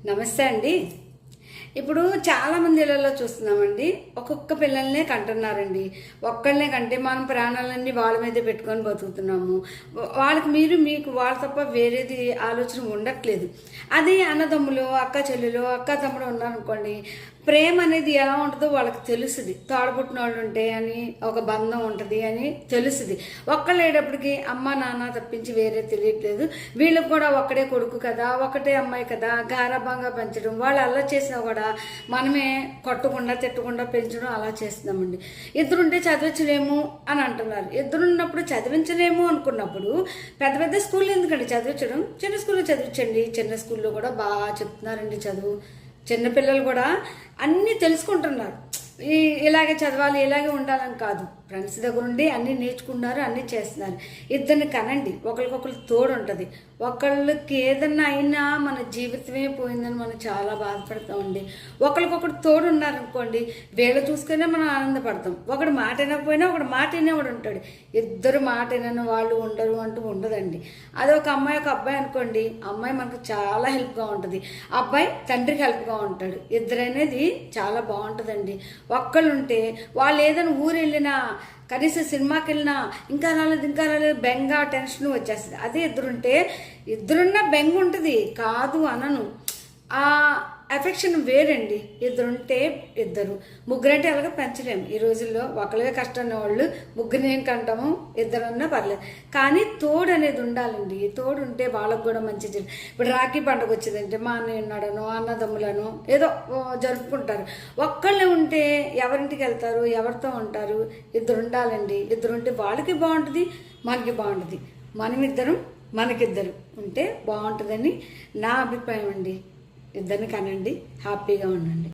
నమస్తే అండి. ఇప్పుడు చాలామంది ఇళ్ళల్లో చూస్తున్నామండి, ఒక్కొక్క పిల్లల్నే కంటున్నారండి. ఒక్కళ్ళనే కంటే మనం ప్రాణాలన్నీ వాళ్ళ మీదే పెట్టుకొని బతుకుతున్నాము. వాళ్ళకి మీకు వాళ్ళ తప్ప వేరేది ఆలోచన ఉండట్లేదు. అది అన్నదమ్ములు, అక్క చెల్లెలు, అక్క తమ్ముడు ఉన్నారనుకోండి, ప్రేమ అనేది ఎలా ఉంటుందో వాళ్ళకి తెలుస్తుంది. తోడబుట్టిన వాళ్ళు ఉంటే అని ఒక బంధం ఉంటుంది అని తెలుస్తుంది. ఒక్కళ్ళేటప్పటికి అమ్మ నాన్న తప్పించి వేరే తెలియట్లేదు. వీళ్ళకి కూడా ఒక్కడే కొడుకు కదా, ఒకటే అమ్మాయి కదా, గారాబంగా పెంచడం, వాళ్ళు అలా చేసినా కూడా మనమే కొట్టకుండా తిట్టకుండా పెంచడం అలా చేస్తున్నామండి. ఇద్దరుంటే చదివించలేము అని అంటున్నారు. ఇద్దరున్నప్పుడు చదివించలేము అనుకున్నప్పుడు పెద్ద పెద్ద స్కూల్లో ఎందుకండి చదివించడం? చిన్న స్కూల్లో చదివించండి. చిన్న స్కూల్లో కూడా బాగా చెప్తున్నారండి చదువు. చిన్నపిల్లలు కూడా అన్నీ తెలుసుకుంటున్నారు. ఇలాగే చదవాలి, ఇలాగే ఉండాలని కాదు. ఫ్రెండ్స్ దగ్గర ఉండి అన్నీ నేర్చుకుంటున్నారు, అన్నీ చేస్తున్నారు. ఇద్దరిని కనండి, ఒకరికొకరు తోడు ఉంటుంది. ఒకళ్ళకి ఏదన్నా అయినా మన జీవితమే పోయిందని మనం చాలా బాధపడతామండి. ఒకరికొకరు తోడు ఉన్నారనుకోండి, వీళ్ళు చూసుకునే మనం ఆనందపడతాం. ఒకడు మాట వినకపోయినా ఒకడు మాట వినేవాడు ఉంటాడు. ఇద్దరు మాట వినని వాళ్ళు ఉండరు అంటూ ఉండదండి. అది ఒక అమ్మాయి ఒక అబ్బాయి అనుకోండి, అమ్మాయి మనకు చాలా హెల్ప్గా ఉంటుంది, అబ్బాయి తండ్రికి హెల్ప్గా ఉంటాడు. ఇద్దరు అనేది చాలా బాగుంటుందండి. ఒక్కళ్ళు ఉంటే వాళ్ళు ఏదైనా ఊరు వెళ్ళినా, కనీసం సినిమాకి వెళ్ళినా ఇంకా రాలేదు బెంగ టెన్షన్ వచ్చేస్తుంది. అదే ఇద్దరున్నా బెంగ ఉంటుంది, కాదు అనను. ఆ ఎఫెక్షన్ వేరండి. ఇద్దరుంటే ఇద్దరు, ముగ్గురంటే అలాగే పెంచలేము. ఈ రోజుల్లో ఒకళ్ళే కష్టం వాళ్ళు ముగ్గురిని ఏం కంటాము, ఇద్దరున్నా పర్లేదు. కానీ తోడు అనేది ఉండాలండి. తోడు ఉంటే వాళ్ళకు కూడా మంచిది. ఇప్పుడు రాఖీ పండుగ వచ్చిందంటే మా అన్నయ్య ఉన్నాడనో, అన్నదమ్ములను ఏదో జరుపుకుంటారు. ఒక్కళ్ళే ఉంటే ఎవరింటికి వెళ్తారు, ఎవరితో ఉంటారు? ఇద్దరు ఉండాలండి. ఇద్దరుంటే వాళ్ళకి బాగుంటుంది, మనకి బాగుంటుంది. మనమిద్దరం మనకిద్దరు ఉంటే బాగుంటుందని నా అభిప్రాయం అండి. ఇద్దరిని కనండి, హ్యాపీగా ఉండండి.